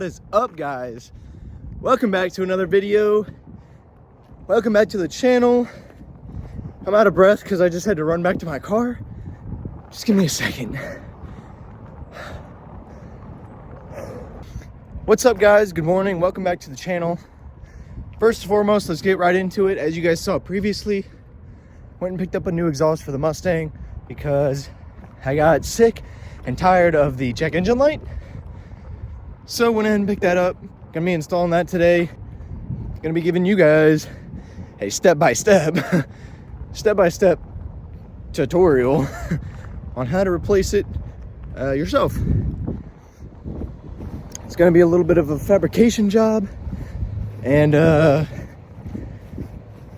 What is up, guys? Welcome back to another video. Welcome back to the channel. I'm out of breath because I just had to run back to my car. Just give me a second. What's up, guys? Good morning. Welcome back to the channel. First and foremost, let's get right into it. As you guys saw previously, went and picked up a new exhaust for the Mustang because I got sick and tired of the check engine light. So went ahead and picked that up. Gonna be installing that today. Gonna be giving you guys a step-by-step tutorial on how to replace it yourself. It's gonna be a little bit of a fabrication job, and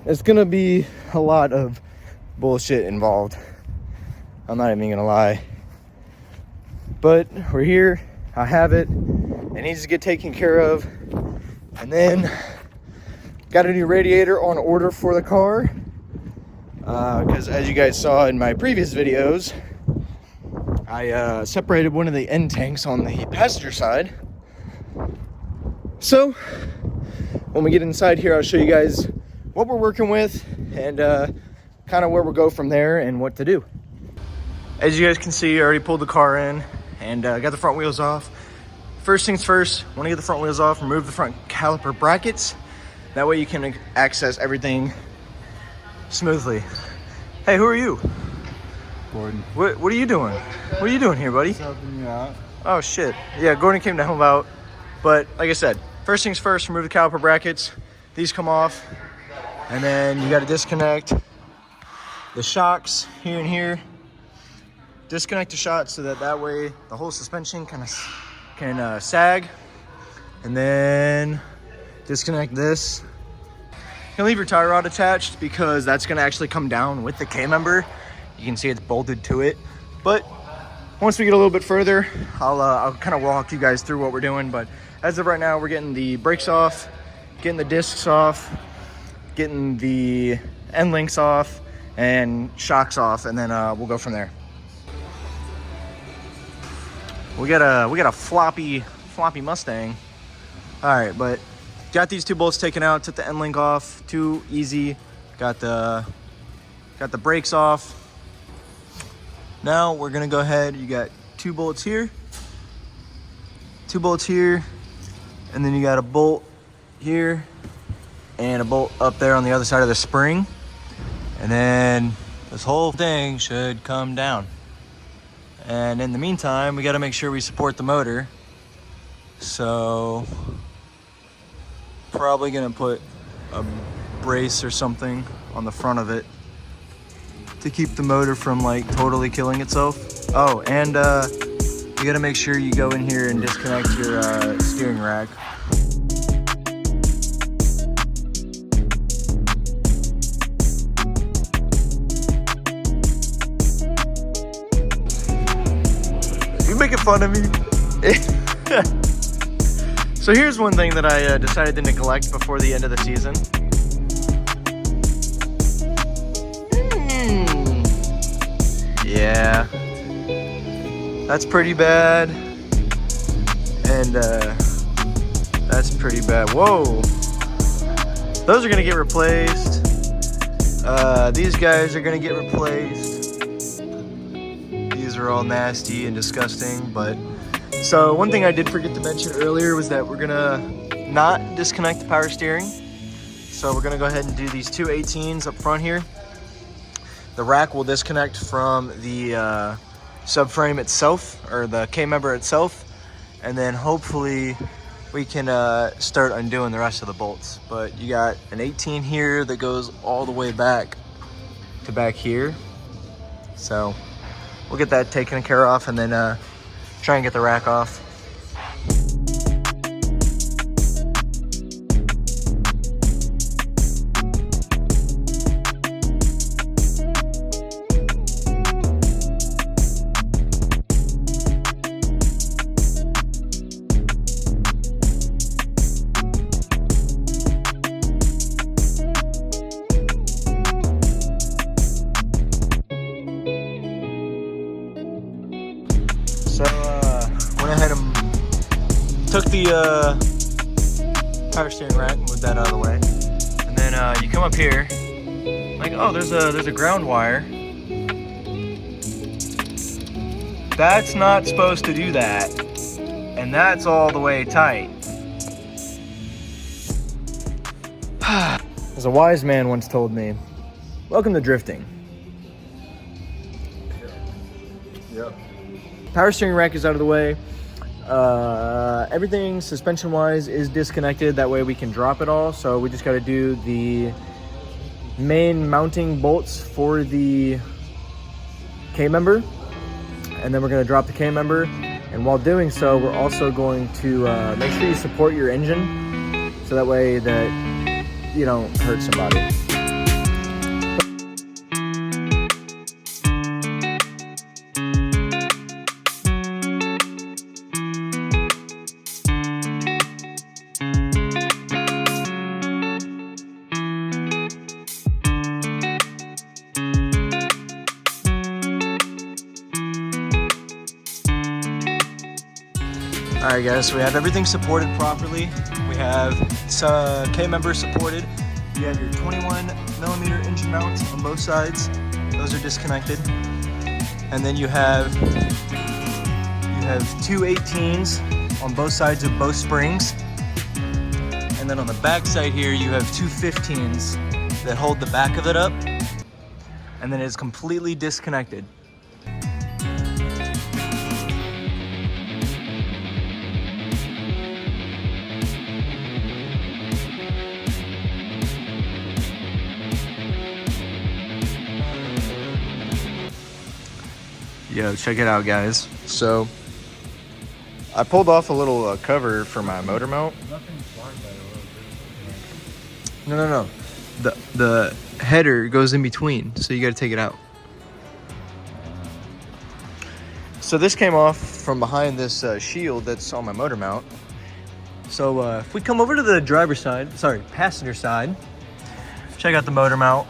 it's gonna be a lot of bullshit involved. I'm not even gonna lie. But we're here, I have it. It needs to get taken care of. And then got a new radiator on order for the car. Because as you guys saw in my previous videos, I separated one of the end tanks on the passenger side. So when we get inside here, I'll show you guys what we're working with and kind of where we'll go from there and what to do. As you guys can see, I already pulled the car in and got the front wheels off. First things first, want to get the front wheels off, remove the front caliper brackets. That way you can access everything smoothly. Hey, who are you? Gordon. What are you doing? What are you doing here, buddy? Just helping you out. Oh, shit. Yeah, Gordon came to help out. But like I said, first things first, remove the caliper brackets. These come off. And then you got to disconnect the shocks here and here. Disconnect the shocks so that way the whole suspension can sag. And then disconnect this. You can leave your tie rod attached because that's going to actually come down with the K-member. You can see it's bolted to it. But once we get a little bit further, I'll kind of walk you guys through what we're doing. But as of right now, we're getting the brakes off, getting the discs off, getting the end links off, and shocks off, and then we'll go from there. We got a floppy Mustang. All right, but got these two bolts taken out, took the end link off, too easy. Got the brakes off. Now we're gonna go ahead. You got two bolts here, and then you got a bolt here and a bolt up there on the other side of the spring. And then this whole thing should come down. And in the meantime, we got to make sure we support the motor. So probably gonna put a brace or something on the front of it to keep the motor from like totally killing itself. Oh, and you got to make sure you go in here and disconnect your steering rack. Making fun of me. So here's one thing that I decided to neglect before the end of the season. Yeah, that's pretty bad, and that's pretty bad. Whoa, those are gonna get replaced. These guys are gonna get replaced. These are all nasty and disgusting. But so one thing I did forget to mention earlier was that we're gonna not disconnect the power steering. So we're gonna go ahead and do these two 18s up front here. The rack will disconnect from the subframe itself, or the K-member itself, and then hopefully we can start undoing the rest of the bolts. But you got an 18 here that goes all the way back to back here. So we'll get that taken care of and then try and get the rack off. So went ahead and took the power steering rack and moved that out of the way. And then you come up here, like, oh, there's a ground wire. That's not supposed to do that. And that's all the way tight. As a wise man once told me, welcome to drifting. Yep. Power steering rack is out of the way. Everything suspension wise is disconnected. That way we can drop it all. So we just got to do the main mounting bolts for the K-member. And then we're going to drop the K-member. And while doing so, we're also going to make sure you support your engine. So that way that you don't hurt somebody. Alright guys, so we have everything supported properly. We have K-member supported. You have your 21mm engine mounts on both sides. Those are disconnected. And then you have 2 18s on both sides of both springs. And then on the back side here, you have 2 15s that hold the back of it up. And then it's completely disconnected. Yo, check it out, guys. So, I pulled off a little cover for my motor mount. No. The header goes in between, so you got to take it out. So this came off from behind this shield that's on my motor mount. So if we come over to the passenger side, check out the motor mount.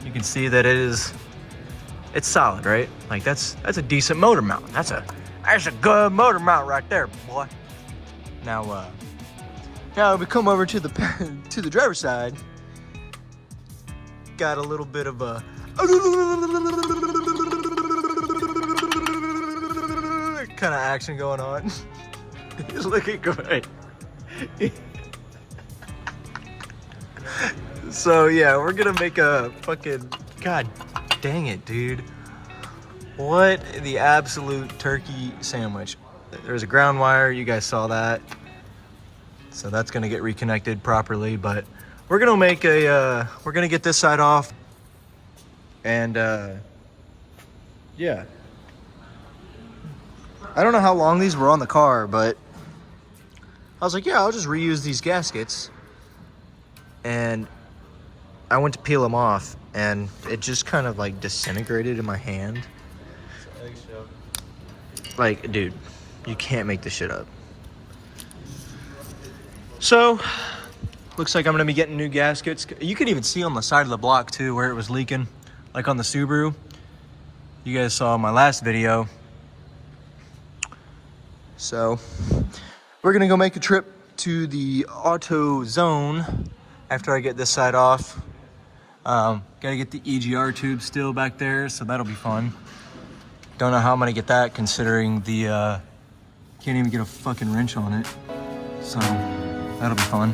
You can see that it's solid, right? Like that's a decent motor mount. That's a good motor mount right there, boy. Now we come over to the driver's side. Got a little bit of a kind of action going on. He's looking great. So yeah, we're gonna make a fucking, god dang it, dude. What the absolute turkey sandwich. There's a ground wire, you guys saw that. So that's gonna get reconnected properly, but we're gonna make we're gonna get this side off. And yeah. I don't know how long these were on the car, but I was like, yeah, I'll just reuse these gaskets. And I went to peel them off, and it just kind of like disintegrated in my hand. Like, dude, you can't make this shit up. So, looks like I'm gonna be getting new gaskets. You could even see on the side of the block too where it was leaking, like on the Subaru. You guys saw my last video. So, we're gonna go make a trip to the auto zone after I get this side off. Gotta get the EGR tube still back there, so that'll be fun. Don't know how I'm gonna get that considering the, can't even get a fucking wrench on it. So, that'll be fun.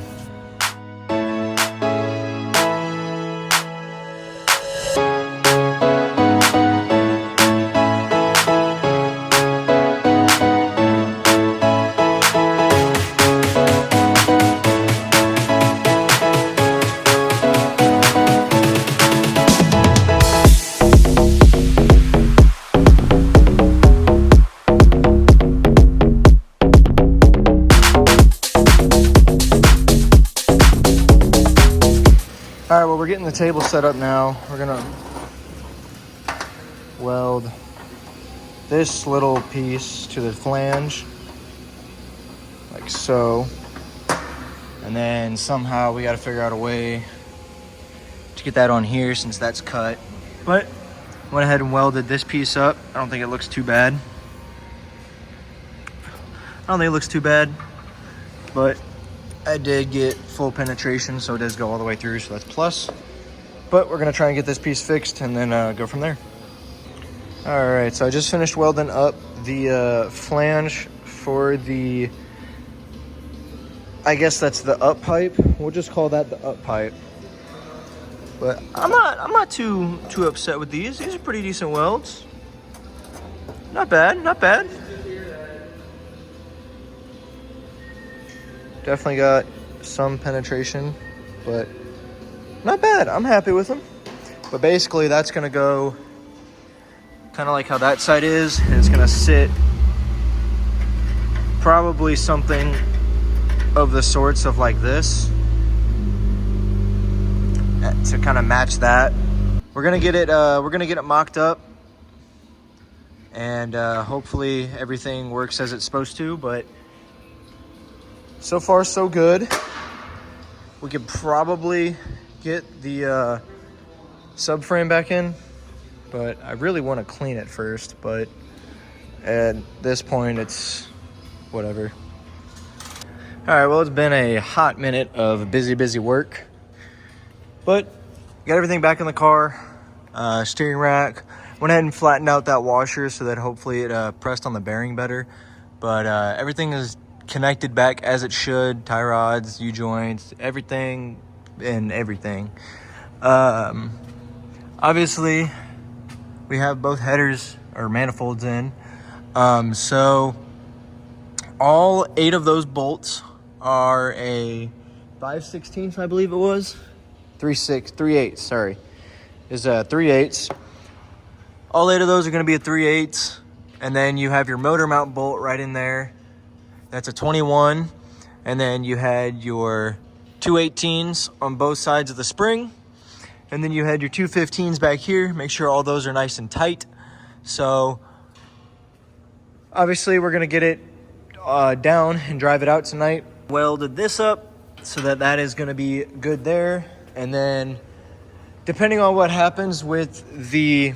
All right, well, we're getting the table set up now. We're gonna weld this little piece to the flange, like so. And then somehow we gotta figure out a way to get that on here since that's cut. But went ahead and welded this piece up. I don't think it looks too bad. I don't think it looks too bad, but I did get full penetration, so it does go all the way through, so that's plus. But we're gonna try and get this piece fixed and then go from there. All right, so I just finished welding up the flange for the, I guess that's the up pipe. We'll just call that the up pipe. But I'm not too upset with these. These are pretty decent welds. Not bad, not bad. Definitely got some penetration, but not bad. I'm happy with them. But basically that's gonna go kind of like how that side is, and it's gonna sit probably something of the sorts of like this to kind of match that. We're gonna get it mocked up, and hopefully everything works as it's supposed to, but so far so good. We could probably get the subframe back in, but I really want to clean it first, but at this point it's whatever. All right, well, it's been a hot minute of busy work, but got everything back in the car. Steering rack, went ahead and flattened out that washer so that hopefully it pressed on the bearing better, but everything is connected back as it should. Tie rods, U-joints, everything. Obviously we have both headers or manifolds in, so all 8 of those bolts are a 5/16, I believe it was 3/8, sorry, is 3/8. All 8 of those are going to be a 3/8, and then you have your motor mount bolt right in there. That's a 21, and then you had your 2/18s on both sides of the spring, and then you had your 2/15s back here. Make sure all those are nice and tight. So obviously we're gonna get it down and drive it out tonight. Welded this up so that that is gonna be good there, and then depending on what happens with the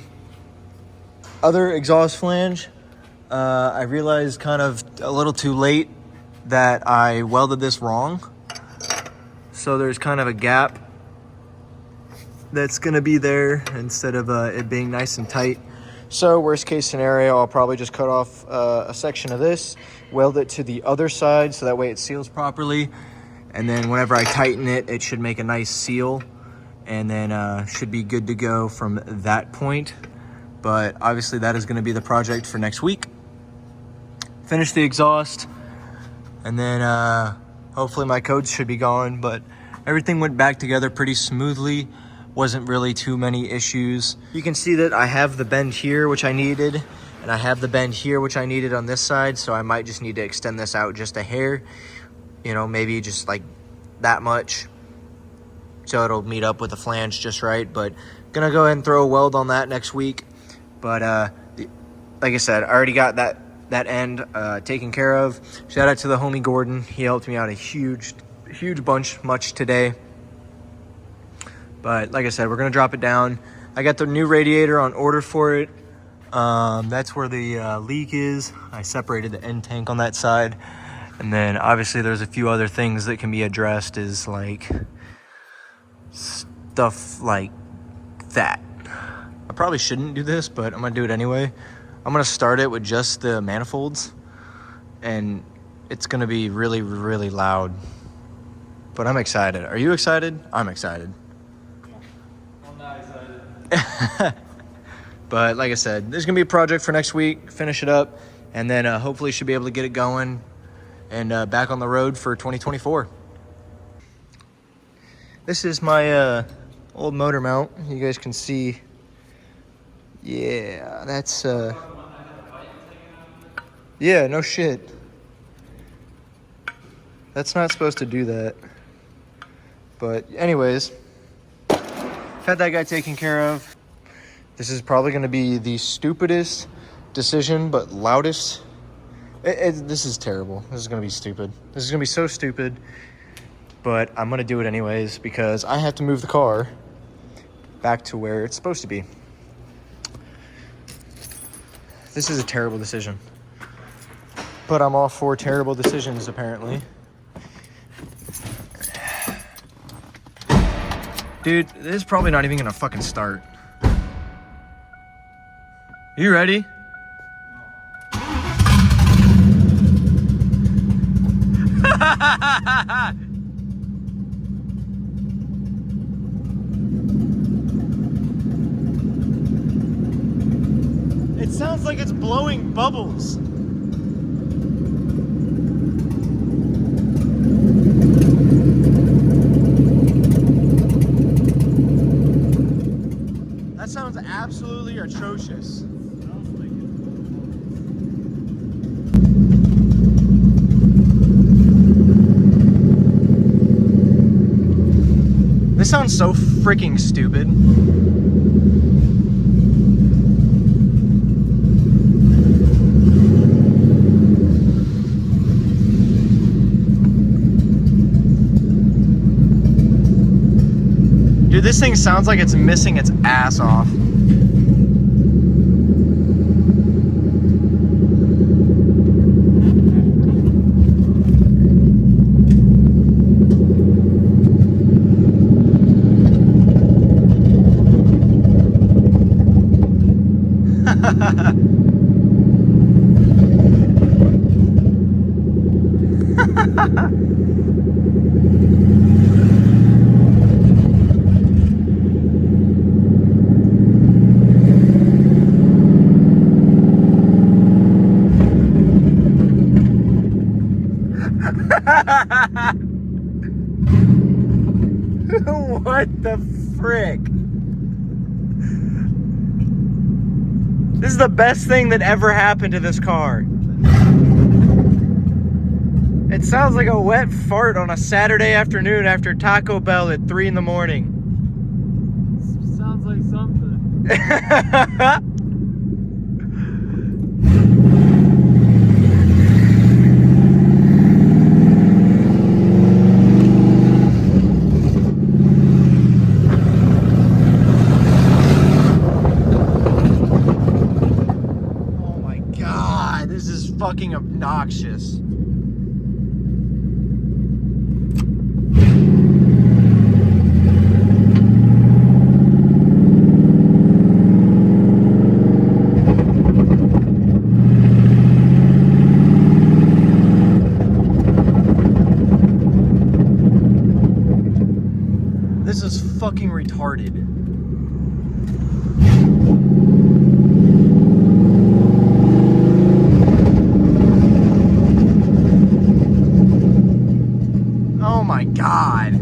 other exhaust flange, I realized kind of a little too late that I welded this wrong. So there's kind of a gap that's gonna be there instead of it being nice and tight. So worst case scenario, I'll probably just cut off a section of this, weld it to the other side so that way it seals properly. And then whenever I tighten it, it should make a nice seal, and then should be good to go from that point. But obviously that is gonna be the project for next week. Finish the exhaust, and then hopefully my codes should be gone. But everything went back together pretty smoothly. Wasn't really too many issues. You can see that I have the bend here, which I needed, and I have the bend here, which I needed on this side. So I might just need to extend this out just a hair, you know, maybe just like that much, so it'll meet up with the flange just right. But gonna go ahead and throw a weld on that next week. But like I said, I already got that end taken care of. Shout out to the homie Gordon. He helped me out a huge bunch today. But like I said, we're gonna drop it down. I got the new radiator on order for it. That's where the leak is. I separated the end tank on that side. And then obviously there's a few other things that can be addressed, is like stuff like that. I probably shouldn't do this, but I'm gonna do it anyway. I'm gonna start it with just the manifolds, and it's gonna be really loud. But I'm excited. Are you excited? I'm excited. I'm not excited. But like I said, there's gonna be a project for next week, finish it up, and then hopefully should be able to get it going and back on the road for 2024. This is my old motor mount. You guys can see. Yeah, that's yeah, no shit. That's not supposed to do that. But anyways, had that guy taken care of. This is probably going to be the stupidest decision, but loudest. This is terrible. This is going to be stupid. This is going to be so stupid. But I'm going to do it anyways because I have to move the car back to where it's supposed to be. This is a terrible decision. but I'm all for terrible decisions, apparently. Dude, this is probably not even gonna fucking start. You ready? It sounds like it's blowing bubbles. That sounds absolutely atrocious. Sounds like it. This sounds so freaking stupid. Dude, this thing sounds like it's missing its ass off. What the frick? This is the best thing that ever happened to this car. It sounds like a wet fart on a Saturday afternoon after Taco Bell at 3 in the morning. Sounds like something. Oh my God, this is fucking obnoxious. This is fucking retarded. Oh my God.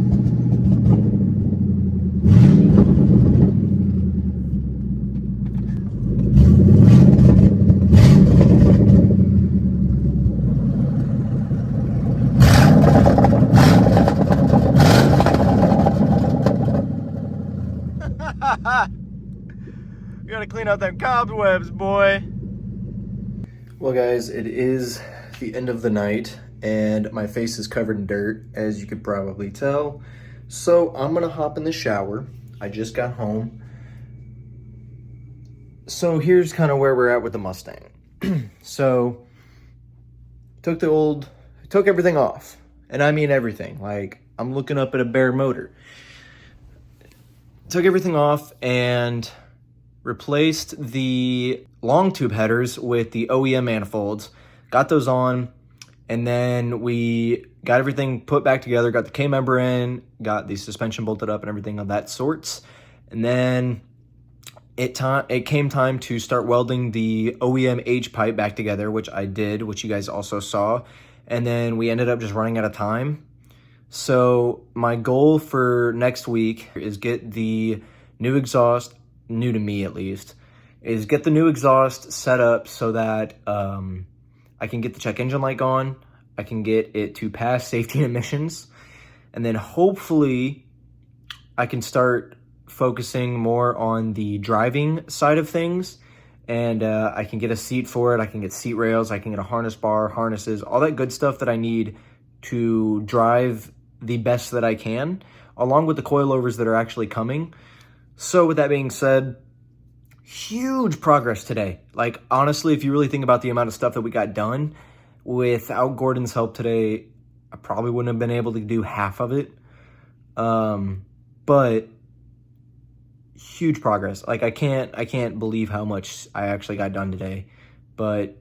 We gotta clean out them cobwebs, boy. Well, guys, it is the end of the night, and my face is covered in dirt, as you could probably tell. So I'm gonna hop in the shower. I just got home. So here's kind of where we're at with the Mustang. So took everything off, and I mean everything. Like, I'm looking up at a bare motor. Took everything off and replaced the long tube headers with the OEM manifolds, got those on, and then we got everything put back together, got the K-member in, got the suspension bolted up and everything of that sorts. And then it came time to start welding the OEM H-Pipe back together, which I did, which you guys also saw. And then we ended up just running out of time. So my goal for next week is get the new exhaust, new to me at least, is get the new exhaust set up so that I can get the check engine light on, I can get it to pass safety emissions, and then hopefully I can start focusing more on the driving side of things, and I can get a seat for it, I can get seat rails, I can get a harness bar, harnesses, all that good stuff that I need to drive the best that I can, along with the coilovers that are actually coming. So with that being said, huge progress today. Like, honestly, if you really think about the amount of stuff that we got done, Without Gordon's help today, I probably wouldn't have been able to do half of it. But huge progress. Like I can't believe how much I actually got done today. But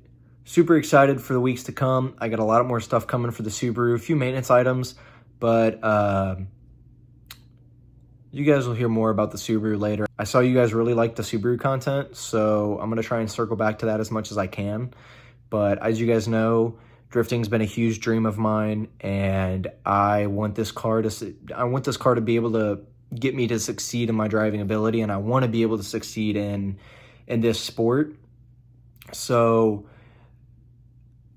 super excited for the weeks to come. I got a lot more stuff coming for the Subaru, a few maintenance items, but you guys will hear more about the Subaru later. I saw you guys really like the Subaru content, so I'm going to try and circle back to that as much as I can. But as you guys know, drifting's been a huge dream of mine, and I want this car to be able to get me to succeed in my driving ability, and I want to be able to succeed in this sport. So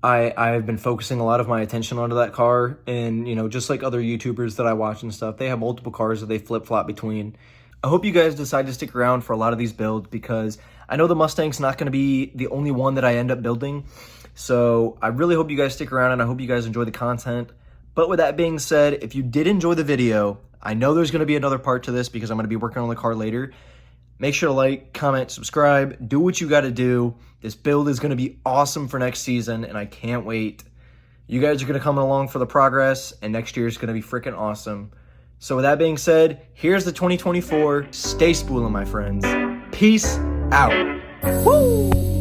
I've been focusing a lot of my attention onto that car, and you know, just like other YouTubers that I watch and stuff, they have multiple cars that they flip-flop between. I hope you guys decide to stick around for a lot of these builds, because I know the Mustang's not going to be the only one that I end up building. So I really hope you guys stick around, and I hope you guys enjoy the content. But with that being said, if you did enjoy the video, I know there's going to be another part to this because I'm going to be working on the car later. Make sure to like, comment, subscribe, do what you got to do. This build is going to be awesome for next season, and I can't wait. You guys are going to come along for the progress, and next year is going to be freaking awesome. So with that being said, here's the 2024. Stay spooling, my friends. Peace out. Woo!